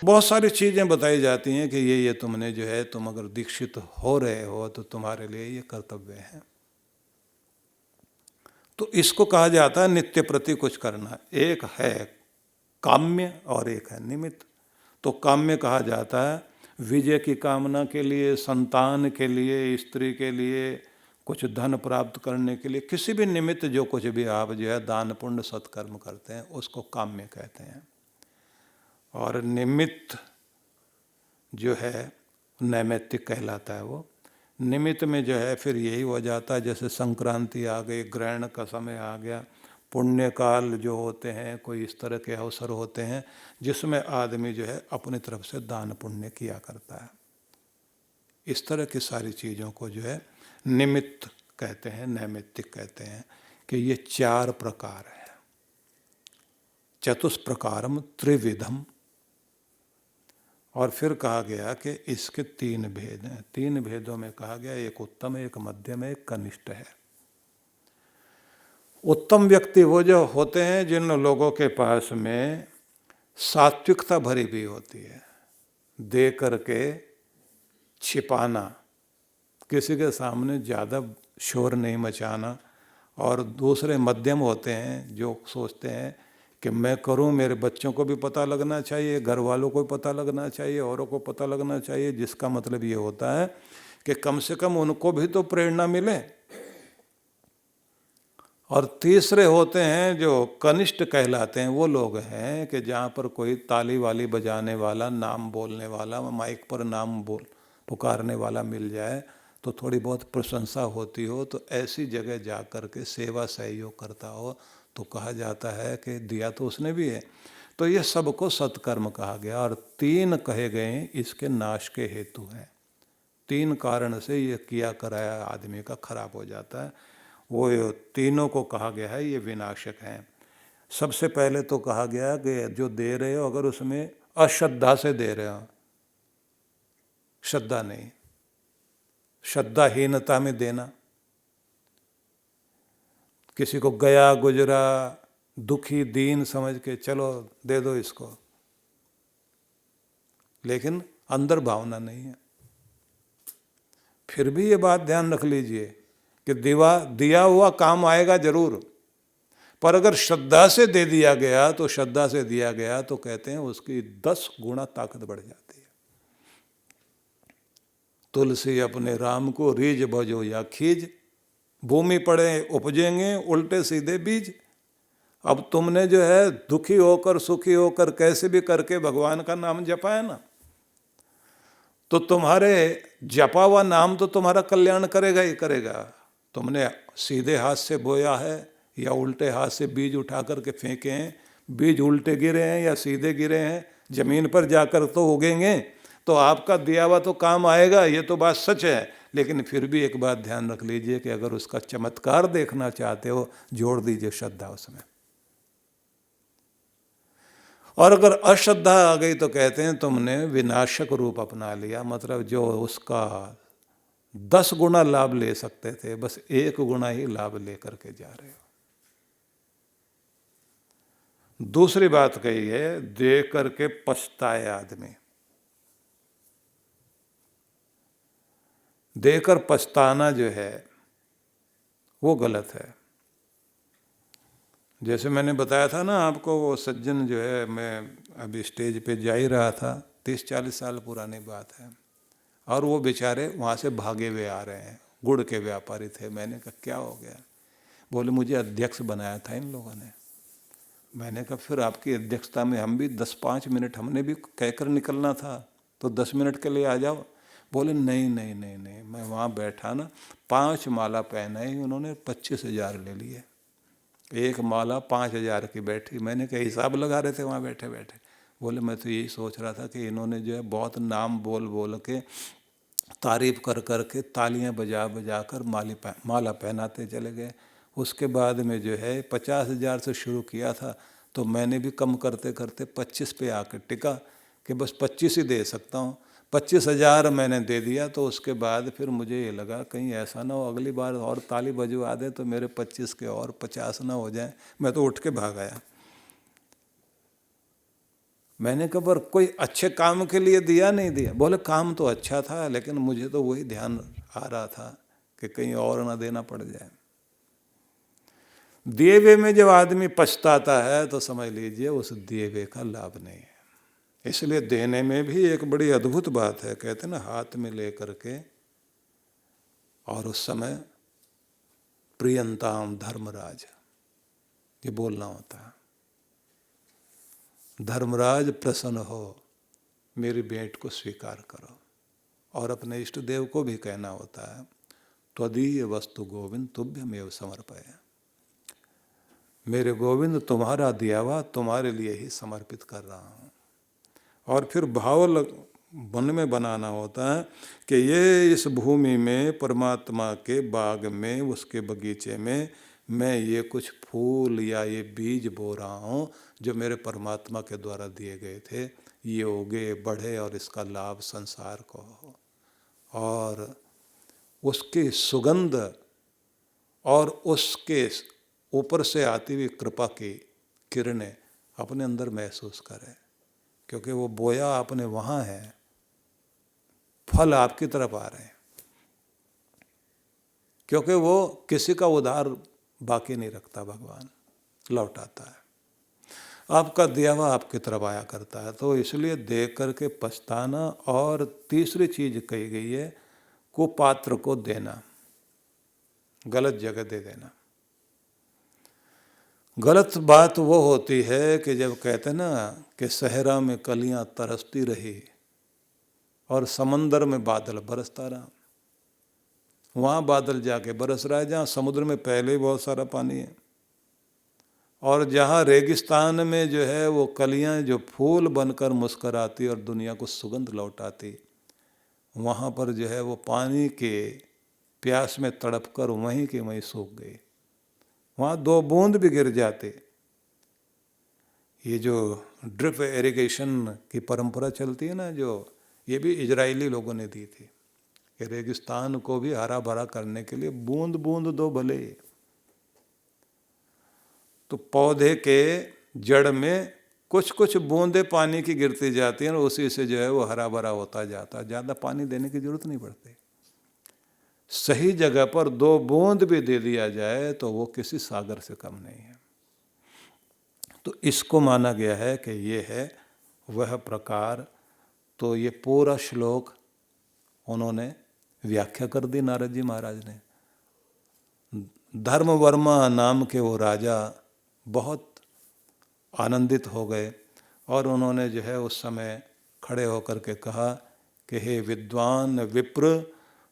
बहुत सारी चीज़ें बताई जाती हैं कि ये तुमने जो है, तुम अगर दीक्षित हो रहे हो तो तुम्हारे लिए ये कर्तव्य है। तो इसको कहा जाता है नित्य प्रति कुछ करना। एक है काम्य और एक है निमित्त। तो काम्य कहा जाता है विजय की कामना के लिए, संतान के लिए, स्त्री के लिए, कुछ धन प्राप्त करने के लिए, किसी भी निमित्त जो कुछ भी आप जो है दान पुण्य सत्कर्म करते हैं उसको काम्य कहते हैं। और निमित्त जो है नैमित्तिक कहलाता है। वो निमित्त में जो है फिर यही हो जाता है, जैसे संक्रांति आ गई, ग्रहण का समय आ गया, पुण्य काल जो होते हैं, कोई इस तरह के अवसर होते हैं जिसमें आदमी जो है अपनी तरफ से दान पुण्य किया करता है। इस तरह की सारी चीज़ों को जो है निमित्त कहते हैं, नैमित्तिक कहते हैं कि ये चार प्रकार हैं। चतुष्प्रकारम त्रिविधम। और फिर कहा गया कि इसके तीन भेद हैं। तीन भेदों में कहा गया एक उत्तम, एक मध्यम, एक कनिष्ठ है। उत्तम व्यक्ति वो जो होते हैं जिन लोगों के पास में सात्विकता भरी भी होती है, दे करके छिपाना, किसी के सामने ज़्यादा शोर नहीं मचाना। और दूसरे मध्यम होते हैं जो सोचते हैं कि मैं करूं, मेरे बच्चों को भी पता लगना चाहिए, घर वालों को भी पता लगना चाहिए, औरों को पता लगना चाहिए, जिसका मतलब ये होता है कि कम से कम उनको भी तो प्रेरणा मिले। और तीसरे होते हैं जो कनिष्ठ कहलाते हैं। वो लोग हैं कि जहाँ पर कोई ताली वाली बजाने वाला, नाम बोलने वाला, माइक पर नाम पुकारने वाला मिल जाए तो थोड़ी बहुत प्रशंसा होती हो, तो ऐसी जगह जा कर के सेवा सहयोग करता हो तो कहा जाता है कि दिया तो उसने भी है। तो ये सबको सत्कर्म कहा गया। और तीन कहे गए इसके नाश के हेतु हैं। तीन कारण से ये किया कराया आदमी का खराब हो जाता है। वो तीनों को कहा गया है ये विनाशक हैं। सबसे पहले तो कहा गया कि जो दे रहे हो अगर उसमें अश्रद्धा से दे रहे हो, श्रद्धा नहीं, श्रद्धाहीनता में देना, किसी को गया गुजरा दुखी दीन समझ के चलो दे दो इसको, लेकिन अंदर भावना नहीं है। फिर भी ये बात ध्यान रख लीजिए कि दिया हुआ काम आएगा जरूर, पर अगर श्रद्धा से दे दिया गया तो श्रद्धा से दिया गया तो कहते हैं उसकी 10 गुना ताकत बढ़ जाती है। तुलसी अपने राम को रीझ भजो या खीज, भूमि पड़े उपजेंगे उल्टे सीधे बीज। अब तुमने जो है दुखी होकर सुखी होकर कैसे भी करके भगवान का नाम जपा है ना, तो तुम्हारे जपा हुआ नाम तो तुम्हारा कल्याण करेगा ही करेगा। तुमने सीधे हाथ से बोया है या उल्टे हाथ से बीज उठा करके फेंके हैं, बीज उल्टे गिरे हैं या सीधे गिरे हैं, जमीन पर जाकर तो उगेंगे, तो आपका दिया हुआ तो काम आएगा, ये तो बात सच है। लेकिन फिर भी एक बात ध्यान रख लीजिए कि अगर उसका चमत्कार देखना चाहते हो, जोड़ दीजिए श्रद्धा उसमें। और अगर अश्रद्धा आ गई तो कहते हैं तुमने विनाशक रूप अपना लिया, मतलब जो उसका 10 गुना लाभ ले सकते थे बस 1 गुना ही लाभ लेकर के जा रहे हो। दूसरी बात कही है दे करके पछताए आदमी। देकर पछताना जो है वो गलत है। जैसे मैंने बताया था ना आपको, वो सज्जन जो है, मैं अभी स्टेज पे जा ही रहा था, 30-40 साल पुरानी बात है, और वो बेचारे वहाँ से भागे हुए आ रहे हैं, गुड़ के व्यापारी थे। मैंने कहा क्या हो गया? बोले मुझे अध्यक्ष बनाया था इन लोगों ने। मैंने कहा फिर आपकी अध्यक्षता में हम भी 10-5 मिनट हमने भी कहकर निकलना था, तो 10 मिनट के लिए आ जाओ। बोले नहीं नहीं नहीं नहीं, मैं वहाँ बैठा ना, 5 माला पहनाई उन्होंने, 25,000 ले लिए। एक माला 5,000 की बैठी। मैंने कहा हिसाब लगा रहे थे वहाँ बैठे बैठे। बोले मैं तो यही सोच रहा था कि इन्होंने जो है बहुत नाम बोल बोल के, तारीफ कर कर के, तालियां बजा बजा कर माला पहनाते चले गए। उसके बाद में जो है 50,000 से शुरू किया था, तो मैंने भी कम करते करते 25 पे आकर टिका कि बस 25 ही दे सकता हूँ। 25,000 मैंने दे दिया। तो उसके बाद फिर मुझे ये लगा कहीं ऐसा ना हो अगली बार और ताली बजवा दे तो मेरे 25 के और 50 ना हो जाए। मैं तो उठ के भाग आया। मैंने कहा पर कोई अच्छे काम के लिए दिया नहीं दिया? बोले काम तो अच्छा था, लेकिन मुझे तो वही ध्यान आ रहा था कि कहीं और ना देना पड़ जाए। दिए हुए में जब आदमी पछताता है तो समझ लीजिए उस दिए हुए का लाभ नहीं है। इसलिए देने में भी एक बड़ी अद्भुत बात है। कहते हैं ना, हाथ में ले करके, और उस समय प्रियंताम धर्मराज, ये बोलना होता है, धर्मराज प्रसन्न हो, मेरी भेंट को स्वीकार करो। और अपने इष्ट देव को भी कहना होता है, त्वदीय वस्तु गोविंद तुभ्यमेव समर्पय, मेरे गोविंद तुम्हारा दिया हुआ तुम्हारे लिए ही समर्पित कर रहा हूँ। और फिर भाव मन में बनाना होता है कि ये इस भूमि में, परमात्मा के बाग में, उसके बगीचे में मैं ये कुछ फूल या ये बीज बो रहा हूँ जो मेरे परमात्मा के द्वारा दिए गए थे, ये उगे बढ़े और इसका लाभ संसार को हो। और उसकी सुगंध और उसके ऊपर से आती हुई कृपा की किरणें अपने अंदर महसूस करें, क्योंकि वो बोया आपने वहाँ है, फल आपकी तरफ आ रहे हैं, क्योंकि वो किसी का उधार बाकी नहीं रखता, भगवान लौटाता है, आपका दिया हुआ आपकी तरफ आया करता है। तो इसलिए देख करके पछताना। और तीसरी चीज कही गई है, कुपात्र को देना, गलत जगह दे देना। गलत बात वो होती है कि जब कहते हैं ना कि सहरा में कलियां तरसती रही और समंदर में बादल बरसता रहा, वहाँ बादल जाके बरस रहा है जहाँ समुद्र में पहले ही बहुत सारा पानी है, और जहाँ रेगिस्तान में जो है वो कलियां जो फूल बनकर मुस्कराती और दुनिया को सुगंध लौटाती, वहाँ पर जो है वो पानी के प्यास में तड़प कर वहीं के वहीं सूख गई, वहाँ 2 बूंद भी गिर जाते। ये जो ड्रिप इरिगेशन की परंपरा चलती है ना, जो ये भी इजरायली लोगों ने दी थी, कि रेगिस्तान को भी हरा भरा करने के लिए बूंद बूंद दो भले। तो पौधे के जड़ में कुछ कुछ बूंदे पानी की गिरती जाती हैं और उसी से जो है वो हरा भरा होता जाता है, ज़्यादा पानी देने की जरूरत नहीं पड़ती। सही जगह पर 2 बूंद भी दे दिया जाए तो वो किसी सागर से कम नहीं है। तो इसको माना गया है कि ये है वह प्रकार। तो ये पूरा श्लोक उन्होंने व्याख्या कर दी नारद जी महाराज ने। धर्मवर्मा नाम के वो राजा बहुत आनंदित हो गए और उन्होंने जो है उस समय खड़े होकर के कहा कि हे विद्वान विप्र,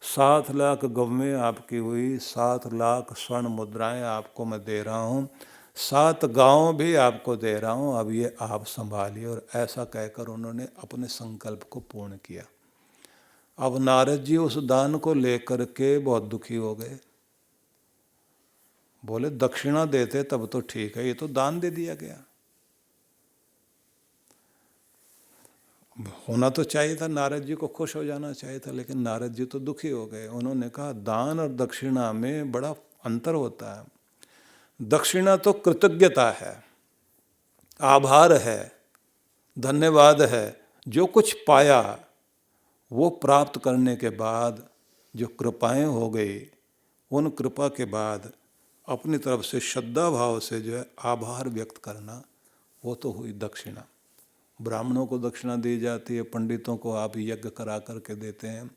7 लाख गवें आपकी हुई, 7 लाख स्वर्ण मुद्राएं आपको मैं दे रहा हूँ, 7 गांव भी आपको दे रहा हूँ, अब ये आप संभालिए। और ऐसा कहकर उन्होंने अपने संकल्प को पूर्ण किया। अब नारद जी उस दान को लेकर के बहुत दुखी हो गए। बोले दक्षिणा देते तब तो ठीक है, ये तो दान दे दिया गया। होना तो चाहिए था, नारद जी को खुश हो जाना चाहिए था, लेकिन नारद जी तो दुखी हो गए। उन्होंने कहा दान और दक्षिणा में बड़ा अंतर होता है। दक्षिणा तो कृतज्ञता है, आभार है, धन्यवाद है। जो कुछ पाया वो प्राप्त करने के बाद जो कृपाएं हो गई, उन कृपा के बाद अपनी तरफ से श्रद्धा भाव से जो है आभार व्यक्त करना, वो तो हुई दक्षिणा। ब्राह्मणों को दक्षिणा दी जाती है, पंडितों को आप यज्ञ करा करके देते हैं,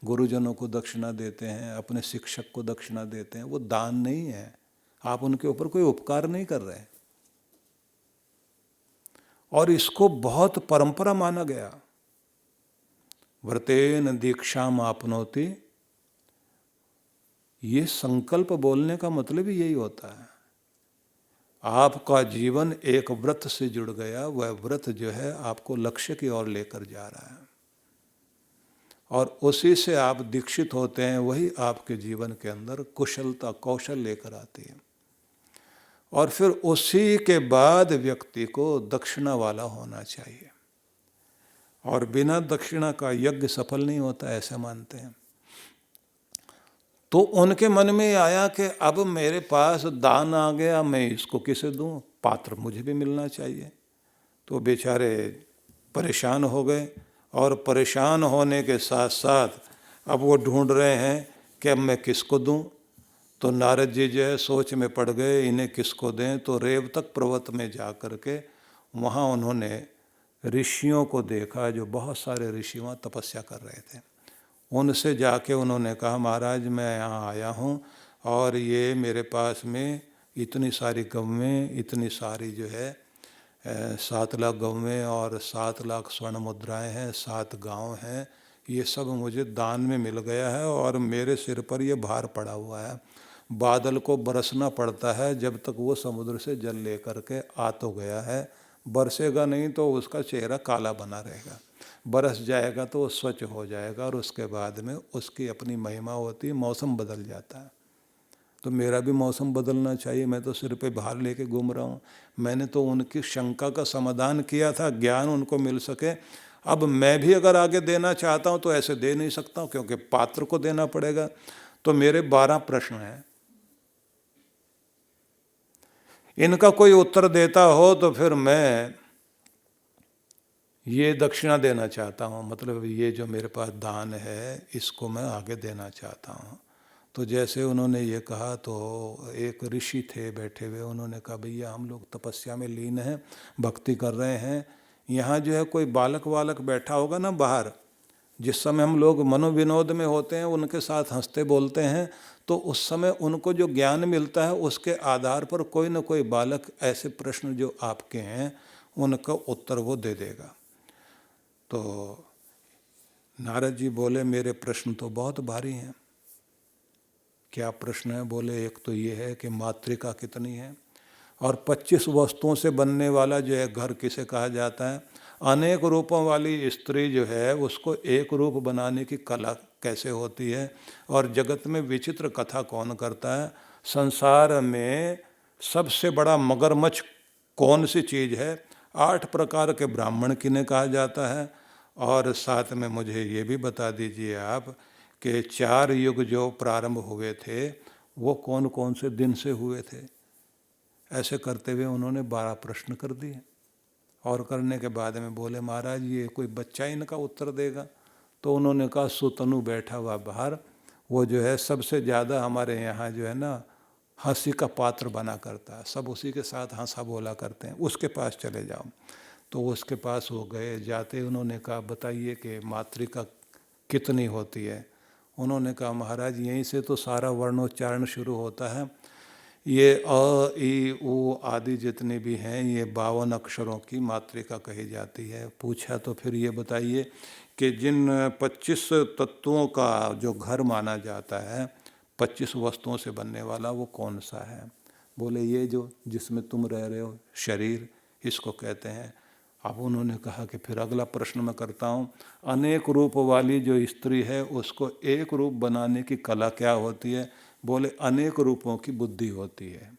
गुरुजनों को दक्षिणा देते हैं, अपने शिक्षक को दक्षिणा देते हैं। वो दान नहीं है, आप उनके ऊपर कोई उपकार नहीं कर रहे। और इसको बहुत परंपरा माना गया। व्रतेन दीक्षाम आपनोति, ये संकल्प बोलने का मतलब ही यही होता है। आपका जीवन एक व्रत से जुड़ गया, वह व्रत जो है आपको लक्ष्य की ओर लेकर जा रहा है और उसी से आप दीक्षित होते हैं, वही आपके जीवन के अंदर कुशलता कौशल लेकर आती है। और फिर उसी के बाद व्यक्ति को दक्षिणा वाला होना चाहिए, और बिना दक्षिणा का यज्ञ सफल नहीं होता, ऐसा मानते हैं। तो उनके मन में आया कि अब मेरे पास दान आ गया, मैं इसको किसे दूं, पात्र मुझे भी मिलना चाहिए। तो बेचारे परेशान हो गए, और परेशान होने के साथ साथ अब वो ढूंढ रहे हैं कि अब मैं किसको दूं। तो नारद जी जो है सोच में पड़ गए, इन्हें किसको दें। तो रेवतक पर्वत में जा कर के वहाँ उन्होंने ऋषियों को देखा, जो बहुत सारे ऋषि वहाँ तपस्या कर रहे थे। उनसे जाके उन्होंने कहा, महाराज मैं यहाँ आया हूँ और ये मेरे पास में इतनी सारी गौवें, इतनी सारी जो है 7 लाख गौवें और 7 लाख स्वर्ण मुद्राएं हैं, 7 गांव हैं, ये सब मुझे दान में मिल गया है और मेरे सिर पर ये भार पड़ा हुआ है। बादल को बरसना पड़ता है जब तक वो समुद्र से जल लेकर के आ तो गया है, बरसेगा नहीं तो उसका चेहरा काला बना रहेगा, बरस जाएगा तो वो स्वच्छ हो जाएगा और उसके बाद में उसकी अपनी महिमा होती है, मौसम बदल जाता है। तो मेरा भी मौसम बदलना चाहिए, मैं तो सिर पे भार लेके घूम रहा हूँ। मैंने तो उनकी शंका का समाधान किया था, ज्ञान उनको मिल सके। अब मैं भी अगर आगे देना चाहता हूँ तो ऐसे दे नहीं सकता हूँ, क्योंकि पात्र को देना पड़ेगा। तो मेरे 12 प्रश्न हैं, इनका कोई उत्तर देता हो तो फिर मैं ये दक्षिणा देना चाहता हूँ, मतलब ये जो मेरे पास दान है इसको मैं आगे देना चाहता हूँ। तो जैसे उन्होंने ये कहा तो एक ऋषि थे बैठे हुए, उन्होंने कहा भैया हम लोग तपस्या में लीन हैं, भक्ति कर रहे हैं, यहाँ जो है कोई बालक वालक बैठा होगा ना बाहर, जिस समय हम लोग मनोविनोद में होते हैं उनके साथ हंसते बोलते हैं, तो उस समय उनको जो ज्ञान मिलता है उसके आधार पर कोई न कोई बालक ऐसे प्रश्न जो आपके हैं उनका उत्तर वो दे देगा। तो नारद जी बोले मेरे प्रश्न तो बहुत भारी हैं। क्या प्रश्न है? बोले एक तो ये है कि मातृका कितनी है, और 25 वस्तुओं से बनने वाला जो है घर किसे कहा जाता है, अनेक रूपों वाली स्त्री जो है उसको एक रूप बनाने की कला कैसे होती है, और जगत में विचित्र कथा कौन करता है, संसार में सबसे बड़ा मगरमच्छ कौन सी चीज़ है, 8 प्रकार के ब्राह्मण किन्हें कहा जाता है, और साथ में मुझे ये भी बता दीजिए आप कि 4 युग जो प्रारंभ हुए थे वो कौन कौन से दिन से हुए थे। ऐसे करते हुए उन्होंने 12 प्रश्न कर दिए, और करने के बाद में बोले महाराज ये कोई बच्चा इनका उत्तर देगा। तो उन्होंने कहा सुतनु बैठा हुआ बाहर, वो जो है सबसे ज़्यादा हमारे यहाँ जो है ना हंसी का पात्र बना करता है, सब उसी के साथ हंसा बोला करते हैं, उसके पास चले जाओ। तो उसके पास वो गए, जाते उन्होंने कहा बताइए कि मातृका कितनी होती है। उन्होंने कहा महाराज यहीं से तो सारा वर्णोच्चारण शुरू होता है, ये अ ई उ आदि जितने भी हैं ये 52 अक्षरों की मातृका कही जाती है। पूछा तो फिर ये बताइए कि जिन 25 तत्वों का जो घर माना जाता है, 25 वस्तुओं से बनने वाला, वो कौन सा है। बोले ये जो जिसमें तुम रह रहे हो शरीर, इसको कहते हैं। अब उन्होंने कहा कि फिर अगला प्रश्न मैं करता हूँ, अनेक रूप वाली जो स्त्री है उसको एक रूप बनाने की कला क्या होती है। बोले अनेक रूपों की बुद्धि होती है,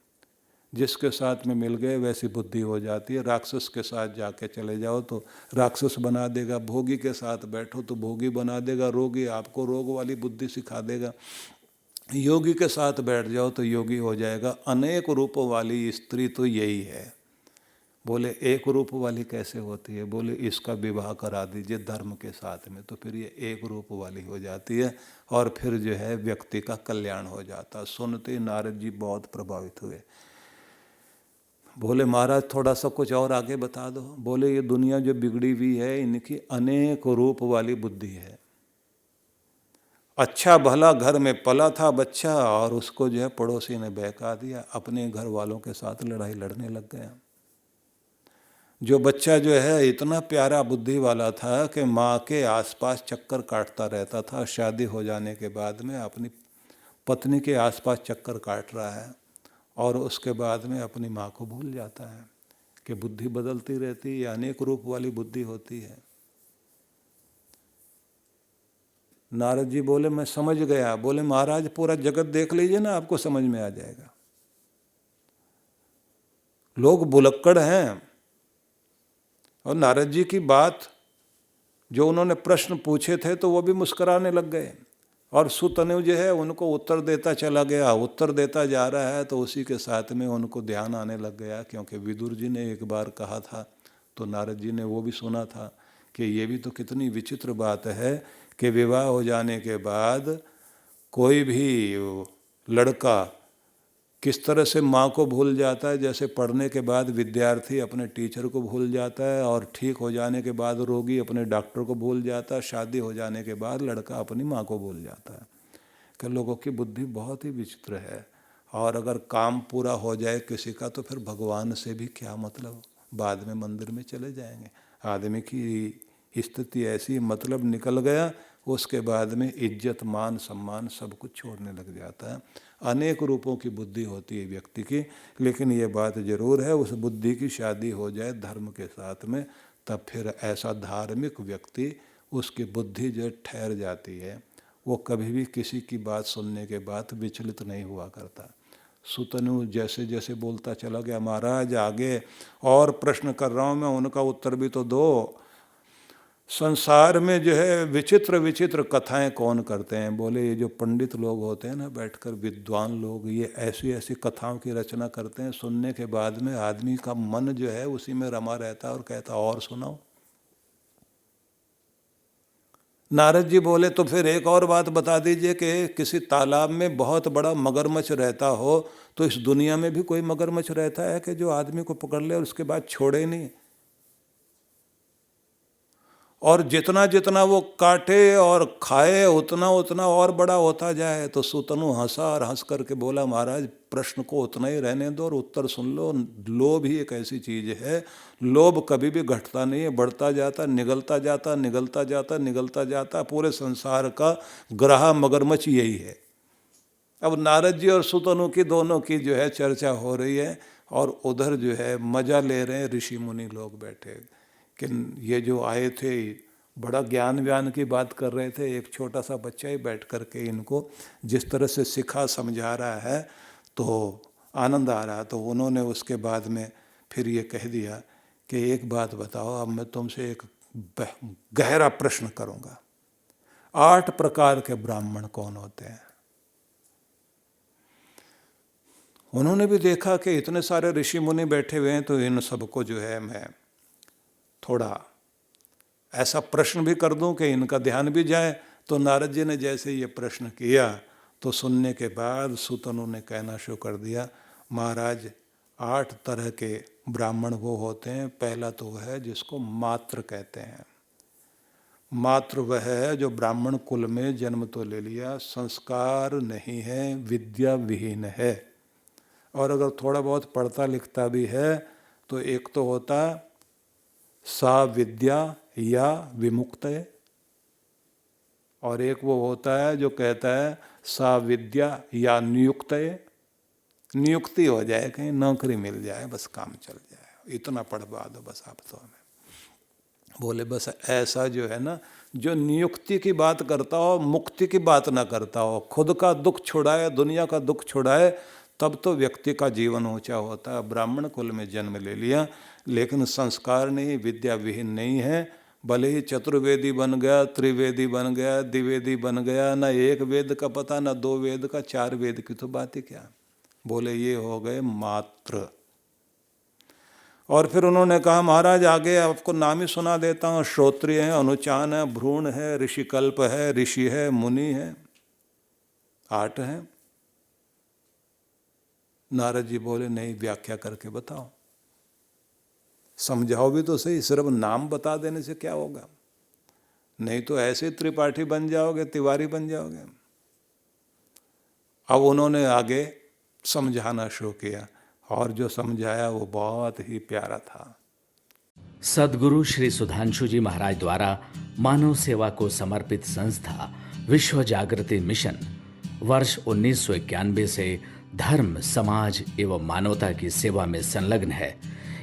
जिसके साथ में मिल गए वैसी बुद्धि हो जाती है। राक्षस के साथ जाके चले जाओ तो राक्षस बना देगा, भोगी के साथ बैठो तो भोगी बना देगा, रोगी आपको रोग वाली बुद्धि सिखा देगा, योगी के साथ बैठ जाओ तो योगी हो जाएगा। अनेक रूपों वाली स्त्री तो यही है। बोले एक रूप वाली कैसे होती है। बोले इसका विवाह करा दीजिए धर्म के साथ में, तो फिर ये एक रूप वाली हो जाती है और फिर जो है व्यक्ति का कल्याण हो जाता। सुनते नारद जी बहुत प्रभावित हुए। बोले महाराज थोड़ा सा कुछ और आगे बता दो। बोले ये दुनिया जो बिगड़ी हुई है इनकी अनेक रूप वाली बुद्धि है। अच्छा भला घर में पला था बच्चा और उसको जो है पड़ोसी ने बहका दिया, अपने घर वालों के साथ लड़ाई लड़ने लग गया। जो बच्चा जो है इतना प्यारा बुद्धि वाला था कि माँ के आसपास चक्कर काटता रहता था, शादी हो जाने के बाद में अपनी पत्नी के आसपास चक्कर काट रहा है और उसके बाद में अपनी माँ को भूल जाता है। कि बुद्धि बदलती रहती है, अनेक रूप वाली बुद्धि होती है। नारद जी बोले मैं समझ गया। बोले महाराज पूरा जगत देख लीजिए ना, आपको समझ में आ जाएगा। लोग बुलक्कड़ हैं। और नारद जी की बात जो उन्होंने प्रश्न पूछे थे तो वो भी मुस्कुराने लग गए, और सुतनु जो है उनको उत्तर देता चला गया, उत्तर देता जा रहा है। तो उसी के साथ में उनको ध्यान आने लग गया, क्योंकि विदुर जी ने एक बार कहा था तो नारद जी ने वो भी सुना था कि ये भी तो कितनी विचित्र बात है कि विवाह हो जाने के बाद कोई भी लड़का किस तरह से माँ को भूल जाता है, जैसे पढ़ने के बाद विद्यार्थी अपने टीचर को भूल जाता है, और ठीक हो जाने के बाद रोगी अपने डॉक्टर को भूल जाता है, शादी हो जाने के बाद लड़का अपनी माँ को भूल जाता है। कि लोगों की बुद्धि बहुत ही विचित्र है। और अगर काम पूरा हो जाए किसी का तो फिर भगवान से भी क्या मतलब, बाद में मंदिर में चले जाएंगे। आदमी की स्थिति ऐसी, मतलब निकल गया, उसके बाद में इज्जत मान सम्मान सब कुछ छोड़ने लग जाता है। अनेक रूपों की बुद्धि होती है व्यक्ति की, लेकिन ये बात जरूर है उस बुद्धि की शादी हो जाए धर्म के साथ में, तब फिर ऐसा धार्मिक व्यक्ति, उसकी बुद्धि जो ठहर जाती है, वो कभी भी किसी की बात सुनने के बाद विचलित नहीं हुआ करता। सुतनु जैसे जैसे बोलता चला गया, महाराज आगे और प्रश्न कर रहा हूँ मैं, उनका उत्तर भी तो दो। संसार में जो है विचित्र विचित्र कथाएं कौन करते हैं? बोले ये जो पंडित लोग होते हैं ना, बैठकर विद्वान लोग, ये ऐसी ऐसी कथाओं की रचना करते हैं, सुनने के बाद में आदमी का मन जो है उसी में रमा रहता है और कहता और सुनाओ। नारद जी बोले तो फिर एक और बात बता दीजिए कि किसी तालाब में बहुत बड़ा मगरमच्छ रहता हो, तो इस दुनिया में भी कोई मगरमच्छ रहता है कि जो आदमी को पकड़ ले और उसके बाद छोड़े नहीं? और जितना जितना वो काटे और खाए उतना उतना और बड़ा होता जाए। तो सुतनु हंसा और हंस करके बोला, महाराज प्रश्न को उतना ही रहने दो और उत्तर सुन लो। लोभ ही एक ऐसी चीज है, लोभ कभी भी घटता नहीं है, बढ़ता जाता, निगलता जाता, निगलता जाता, निगलता जाता। पूरे संसार का ग्रह मगरमच्छ यही है। अब नारद जी और सुतनु की दोनों की जो है चर्चा हो रही है, और उधर जो है मजा ले रहे हैं ऋषि मुनि लोग बैठे। कि ये जो आए थे बड़ा ज्ञान व्यान की बात कर रहे थे, एक छोटा सा बच्चा ही बैठ करके इनको जिस तरह से सिखा समझा रहा है तो आनंद आ रहा। तो उन्होंने उसके बाद में फिर ये कह दिया कि एक बात बताओ, अब मैं तुमसे एक गहरा प्रश्न करूंगा। 8 प्रकार के ब्राह्मण कौन होते हैं? उन्होंने भी देखा कि इतने सारे ऋषि मुनि बैठे हुए हैं, तो इन सबको जो है मैं थोड़ा ऐसा प्रश्न भी कर दूं कि इनका ध्यान भी जाए। तो नारद जी ने जैसे ये प्रश्न किया तो सुनने के बाद सुतनु ने कहना शुरू कर दिया, महाराज 8 तरह के ब्राह्मण वो होते हैं। पहला तो है जिसको मात्र कहते हैं। मात्र वह है जो ब्राह्मण कुल में जन्म तो ले लिया, संस्कार नहीं है, विद्या विहीन है, और अगर थोड़ा बहुत पढ़ता लिखता भी है तो एक तो होता सा विद्या या विमुक्त है, और एक वो होता है जो कहता है सा विद्या या नियुक्त है। नियुक्ति हो जाए, कहीं नौकरी मिल जाए, बस काम चल जाए, इतना पढ़वा दो बस आप तो हमें। बोले बस ऐसा जो है ना, जो नियुक्ति की बात करता हो, मुक्ति की बात ना करता हो, खुद का दुख छुड़ाए, दुनिया का दुख छुड़ाए, तब तो व्यक्ति का जीवन ऊंचा होता है। ब्राह्मण कुल में जन्म ले लिया लेकिन संस्कार नहीं, विद्या विहीन नहीं है, भले ही चतुर्वेदी बन गया, त्रिवेदी बन गया, द्विवेदी बन गया, ना एक वेद का पता, ना 2 वेद का, 4 वेद की तो बात ही क्या। बोले ये हो गए मात्र। और फिर उन्होंने कहा, महाराज आगे आपको नाम ही सुना देता हूँ, श्रोत्रिय है, अनुचान है, भ्रूण है, ऋषिकल्प है, ऋषि है, मुनि है, 8 हैं। नारद जी बोले नहीं, व्याख्या करके बताओ, समझाओ भी तो सही, सिर्फ नाम बता देने से क्या होगा? नहीं तो ऐसे त्रिपाठी बन जाओगे, तिवारी बन जाओगे। अब उन्होंने आगे समझाना शुरू किया, और जो समझाया वो बहुत ही प्यारा था। सद्गुरु श्री सुधांशु जी महाराज द्वारा मानव सेवा को समर्पित संस्था विश्व जागृति मिशन वर्ष 1991 से धर्म, समाज एवं मानवता की सेवा में संलग्न है।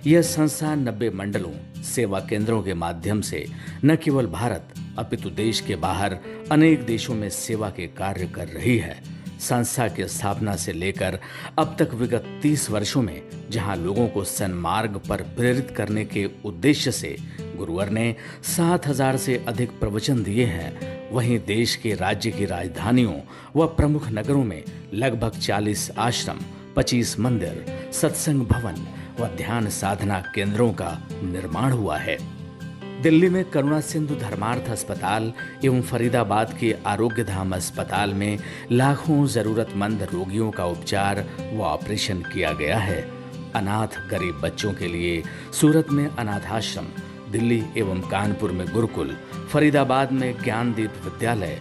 यह संस्था 90 मंडलों, सेवा केंद्रों के माध्यम से न केवल भारत अपितु देश के बाहर अनेक देशों में सेवा के कार्य कर रही है। संस्था की स्थापना से लेकर अब तक विगत 30 वर्षों में जहां लोगों को सन्मार्ग पर प्रेरित करने के उद्देश्य से गुरुवर ने 7000 से अधिक प्रवचन दिए हैं, वहीं देश के राज्य की राजधानियों व प्रमुख नगरों में लगभग 40 आश्रम, 25 मंदिर, सत्संग भवन व ध्यान साधना केंद्रों का निर्माण हुआ है। दिल्ली में करुणा सिंधु धर्मार्थ अस्पताल एवं फरीदाबाद के आरोग्य धाम अस्पताल में लाखों जरूरतमंद रोगियों का उपचार व ऑपरेशन किया गया है। अनाथ गरीब बच्चों के लिए सूरत में अनाथाश्रम, दिल्ली एवं कानपुर में गुरुकुल, फरीदाबाद में ज्ञानदीप विद्यालय,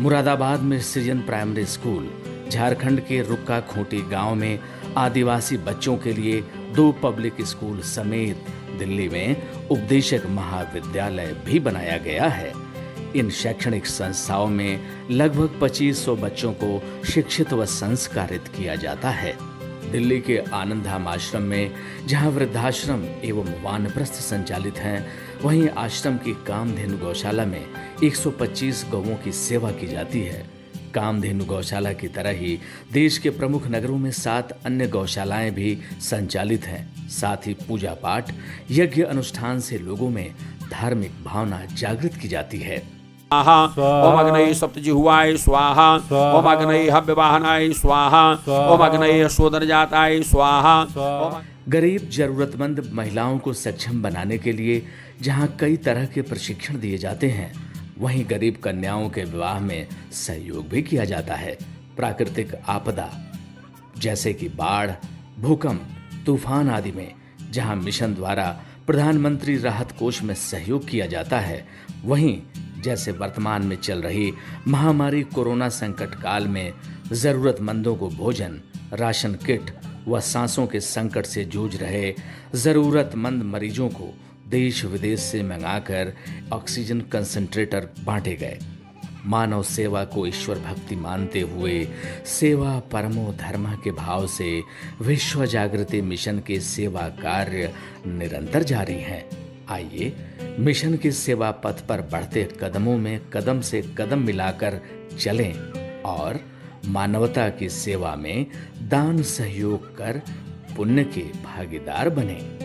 मुरादाबाद में सृजन प्राइमरी स्कूल, झारखंड के रुक्का खूंटी गांव में आदिवासी बच्चों के लिए 2 पब्लिक स्कूल समेत दिल्ली में उपदेशक महाविद्यालय भी बनाया गया है। इन शैक्षणिक संस्थाओं में लगभग 2500 बच्चों को शिक्षित व संस्कारित किया जाता है। दिल्ली के आनंदधाम आश्रम में जहां वृद्धाश्रम एवं वानप्रस्थ संचालित हैं, वहीं आश्रम की कामधेनु गौशाला में 125 गौओं की सेवा की जाती है। कामधेनु गौशाला की तरह ही देश के प्रमुख नगरों में 7 अन्य गौशालाएं भी संचालित हैं। साथ ही पूजा पाठ, यज्ञ अनुष्ठान से लोगों में धार्मिक भावना जागृत की जाती है। ओम अग्नये सप्तजिह्वाय स्वाहा, ओम अग्नये हव्यवाहनाय स्वाहा, ओम अग्नये शोधनजाताय स्वाहा। गरीब जरूरतमंद महिलाओं को सक्षम बनाने के लिए जहां कई तरह के प्रशिक्षण दिए जाते हैं, वहीं गरीब कन्याओं के विवाह में सहयोग भी किया जाता है। प्राकृतिक आपदा जैसे कि बाढ़, भूकंप, तूफान आदि में जहां मिशन द्वारा प्रधानमंत्री राहत कोष में सहयोग किया जाता है, वहीं जैसे वर्तमान में चल रही महामारी कोरोना संकट काल में जरूरतमंदों को भोजन, राशन किट व सांसों के संकट से जूझ रहे जरूरतमंद मरीजों को देश विदेश से मंगाकर ऑक्सीजन कंसंट्रेटर बांटे गए। मानव सेवा को ईश्वर भक्ति मानते हुए सेवा परमो धर्म के भाव से विश्व जागृति मिशन के सेवा कार्य निरंतर जारी हैं। आइए मिशन के सेवा पथ पर बढ़ते कदमों में कदम से कदम मिलाकर चलें और मानवता की सेवा में दान सहयोग कर पुण्य के भागीदार बनें।